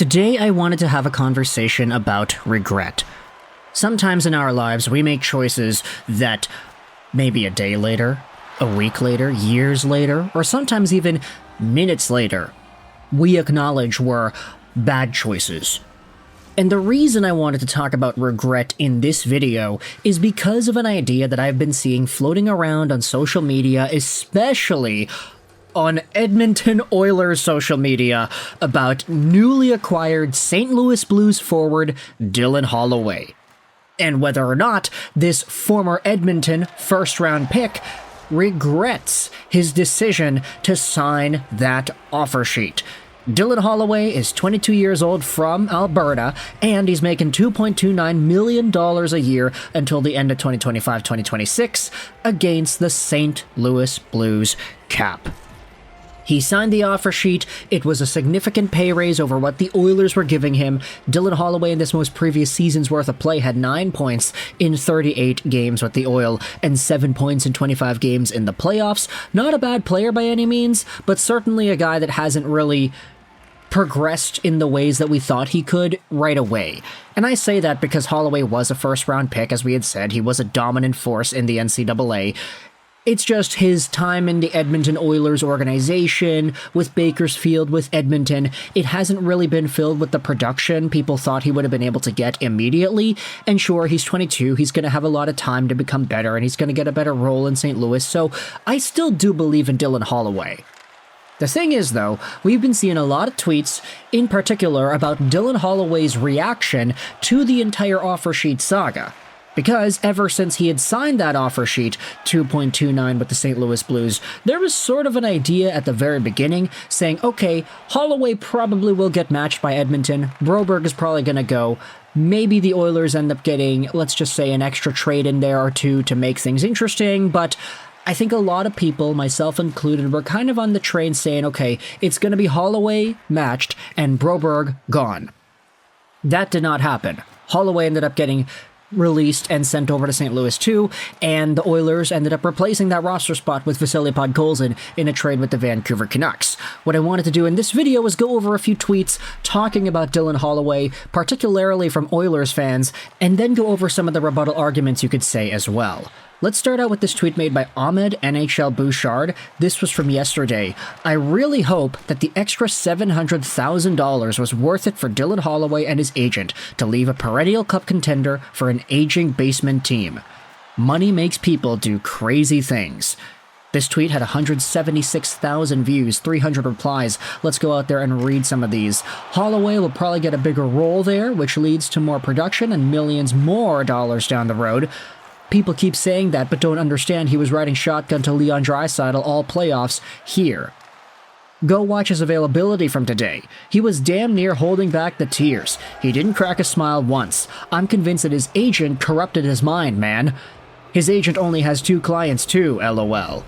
Today I wanted to have a conversation about regret. Sometimes in our lives we make choices that maybe a day later, a week later, years later, or sometimes even minutes later, we acknowledge were bad choices. And the reason I wanted to talk about regret in this video is because of an idea that I've been seeing floating around on social media, especially on Edmonton Oilers social media, about newly acquired St. Louis Blues forward Dylan Holloway, and whether or not this former Edmonton first-round pick regrets his decision to sign that offer sheet. Dylan Holloway is 22 years old from Alberta, and he's making $2.29 million a year until the end of 2025-2026 against the St. Louis Blues cap. He signed the offer sheet. It was a significant pay raise over what the Oilers were giving him. Dylan Holloway in this most previous season's worth of play had 9 points in 38 games with the Oil and 7 points in 25 games in the playoffs. Not a bad player by any means, but certainly a guy that hasn't really progressed in the ways that we thought he could right away. And I say that because Holloway was a first-round pick, as we had said. He was a dominant force in the NCAA. It's just his time in the Edmonton Oilers organization, with Bakersfield, with Edmonton, it hasn't really been filled with the production people thought he would have been able to get immediately. And sure, he's 22, he's going to have a lot of time to become better, and he's going to get a better role in St. Louis, so I still do believe in Dylan Holloway. The thing is, though, we've been seeing a lot of tweets, in particular, about Dylan Holloway's reaction to the entire offer sheet saga. Because ever since he had signed that offer sheet, 2.29 with the St. Louis Blues, there was sort of an idea at the very beginning saying, okay, Holloway probably will get matched by Edmonton, Broberg is probably going to go, maybe the Oilers end up getting, let's just say, an extra trade in there or two to make things interesting, but I think a lot of people, myself included, were kind of on the train saying, okay, it's going to be Holloway matched and Broberg gone. That did not happen. Holloway ended up getting released and sent over to St. Louis too, and the Oilers ended up replacing that roster spot with Vasily Podkolzin in a trade with the Vancouver Canucks. What I wanted to do in this video was go over a few tweets talking about Dylan Holloway, particularly from Oilers fans, and then go over some of the rebuttal arguments you could say as well. Let's start out with this tweet made by Ahmed NHL Bouchard. This was from yesterday. I really hope that the extra $700,000 was worth it for Dylan Holloway and his agent to leave a perennial cup contender for an aging basement team. Money makes people do crazy things. This tweet had 176,000 views, 300 replies. Let's go out there and read some of these. Holloway will probably get a bigger role there, which leads to more production and millions more dollars down the road. People keep saying that, but don't understand he was riding shotgun to Leon Draisaitl all playoffs here. Go watch his availability from today. He was damn near holding back the tears. He didn't crack a smile once. I'm convinced that his agent corrupted his mind, man. His agent only has 2 clients too, LOL.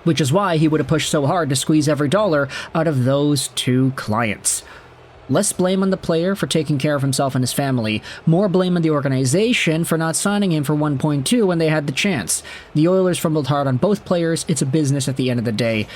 Which is why he would have pushed so hard to squeeze every dollar out of those 2 clients. Less blame on the player for taking care of himself and his family, more blame on the organization for not signing him for 1.2 when they had the chance. The Oilers fumbled hard on both players, it's a business at the end of the day.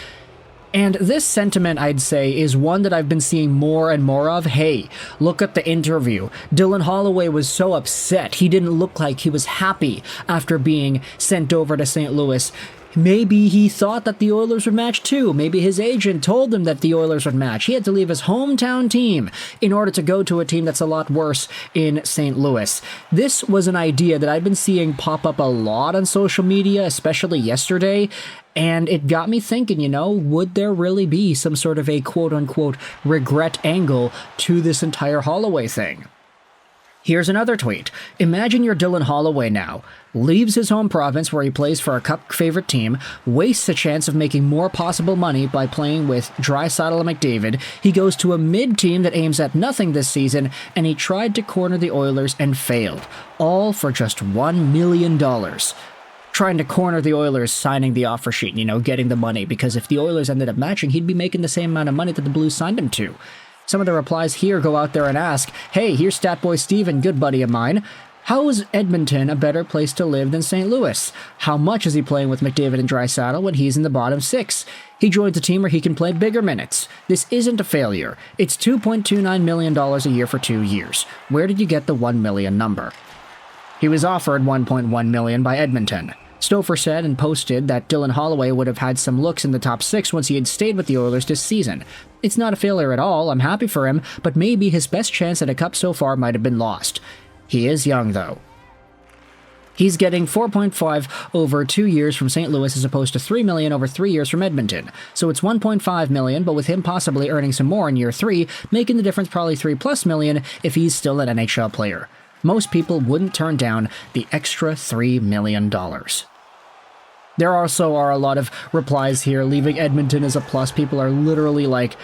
And this sentiment, I'd say, is one that I've been seeing more and more of. Hey, look at the interview. Dylan Holloway was so upset. He didn't look like he was happy after being sent over to St. Louis. Maybe he thought that the Oilers would match too. Maybe his agent told him that the Oilers would match. He had to leave his hometown team in order to go to a team that's a lot worse in St. Louis. This was an idea that I've been seeing pop up a lot on social media, especially yesterday, and it got me thinking, you know, would there really be some sort of a quote-unquote regret angle to this entire Holloway thing? Here's another tweet. Imagine you're Dylan Holloway now. Leaves his home province where he plays for a cup favorite team, wastes a chance of making more possible money by playing with Draisaitl and McDavid. He goes to a mid-team that aims at nothing this season, and he tried to corner the Oilers and failed. All for just $1 million. Trying to corner the Oilers signing the offer sheet, you know, getting the money, because if the Oilers ended up matching, he'd be making the same amount of money that the Blues signed him to. Some of the replies here go out there and ask, hey, here's Statboy Steven, good buddy of mine. How is Edmonton a better place to live than St. Louis? How much is he playing with McDavid and Draisaitl when he's in the bottom 6? He joins a team where he can play bigger minutes. This isn't a failure. It's $2.29 million a year for 2 years. Where did you get the $1 million number? He was offered $1.1 million by Edmonton. Stouffer said and posted that Dylan Holloway would have had some looks in the top 6 once he had stayed with the Oilers this season. It's not a failure at all, I'm happy for him, but maybe his best chance at a cup so far might have been lost. He is young, though. He's getting 4.5 over 2 years from St. Louis as opposed to $3 million over 3 years from Edmonton. So it's $1.5 million, but with him possibly earning some more in year 3, making the difference probably $3+ million if he's still an NHL player. Most people wouldn't turn down the extra $3 million. There also are a lot of replies here, leaving Edmonton as a plus. People are literally like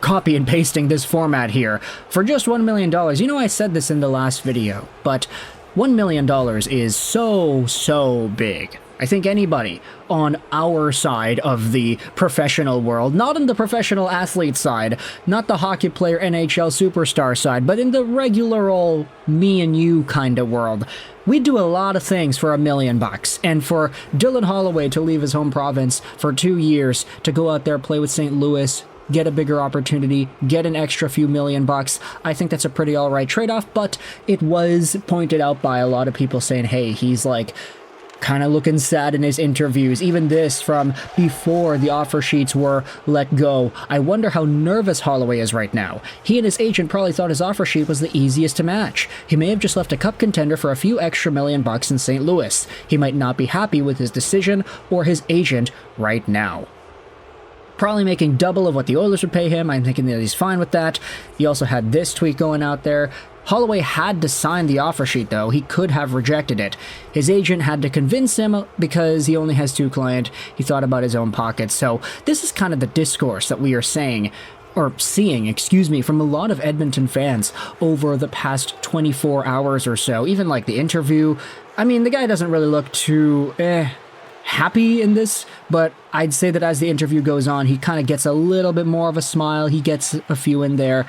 copy and pasting this format here. For just $1 million, you know I said this in the last video, but $1 million is so big. I think anybody on our side of the professional world, not in the professional athlete side, not the hockey player NHL superstar side, but in the regular old me and you kind of world, we do a lot of things for $1 million. And for Dylan Holloway to leave his home province for 2 years to go out there, play with St. Louis, get a bigger opportunity, get an extra few $1 million, I think that's a pretty alright trade-off, but it was pointed out by a lot of people saying, hey, he's like kind of looking sad in his interviews. Even this from before the offer sheets were let go. I wonder how nervous Holloway is right now. He and his agent probably thought his offer sheet was the easiest to match. He may have just left a cup contender for a few extra $1 million in St. Louis. He might not be happy with his decision or his agent right now. Probably making double of what the Oilers would pay him. I'm thinking that he's fine with that. He also had this tweet going out there. Holloway had to sign the offer sheet, though. He could have rejected it. His agent had to convince him because he only has 2 clients. He thought about his own pockets. So this is kind of the discourse that we are seeing, from a lot of Edmonton fans over the past 24 hours or so. Even like the interview. I mean, the guy doesn't really look too happy in this, but I'd say that as the interview goes on, he kind of gets a little bit more of a smile. He gets a few in there.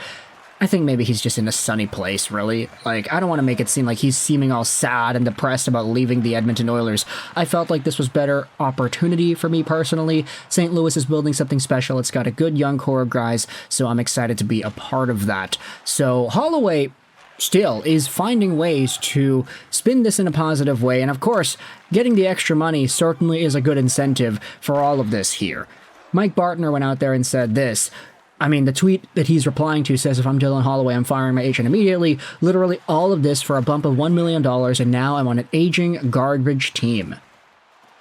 I think maybe he's just in a sunny place, really. Like, I don't want to make it seem like he's seeming all sad and depressed about leaving the Edmonton Oilers. I felt like this was better opportunity for me personally. St. Louis is building something special. It's got a good young core of guys, so I'm excited to be a part of that. So Holloway still is finding ways to spin this in a positive way, and of course, getting the extra money certainly is a good incentive for all of this here. Mike Bartner went out there and said this. I mean, the tweet that he's replying to says, if I'm Dylan Holloway, I'm firing my agent immediately. Literally all of this for a bump of $1 million, and now I'm on an aging garbage team.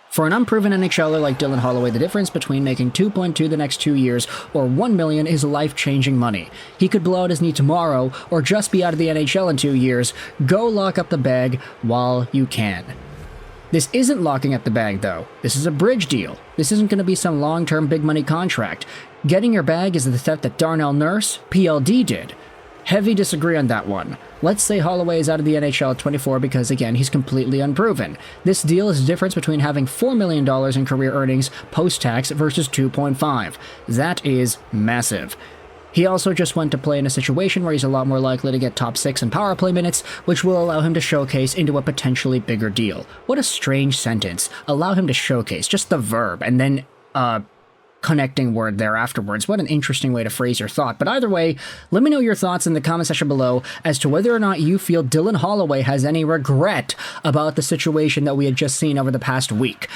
For an unproven NHLer like Dylan Holloway, the difference between making 2.2 the next 2 years or $1 million is life-changing money. He could blow out his knee tomorrow or just be out of the NHL in 2 years. Go lock up the bag while you can. This isn't locking up the bag, though. This is a bridge deal. This isn't going to be some long-term big-money contract. Getting your bag is the theft that Darnell Nurse, PLD, did. Heavy disagree on that one. Let's say Holloway is out of the NHL at 24 because, again, he's completely unproven. This deal is the difference between having $4 million in career earnings post-tax versus 2.5. That is massive. He also just went to play in a situation where he's a lot more likely to get top 6 in power play minutes, which will allow him to showcase into a potentially bigger deal. What a strange sentence. Allow him to showcase, just the verb, and then, connecting word there afterwards. What an interesting way to phrase your thought. But either way, let me know your thoughts in the comment section below as to whether or not you feel Dylan Holloway has any regret about the situation that we had just seen over the past week.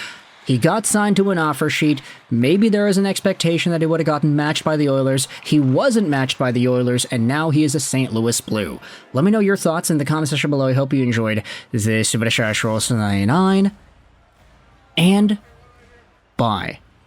He got signed to an offer sheet. Maybe there is an expectation that he would have gotten matched by the Oilers. He wasn't matched by the Oilers, and now he is a St. Louis Blue. Let me know your thoughts in the comment section below. I hope you enjoyed this Super 99, and bye.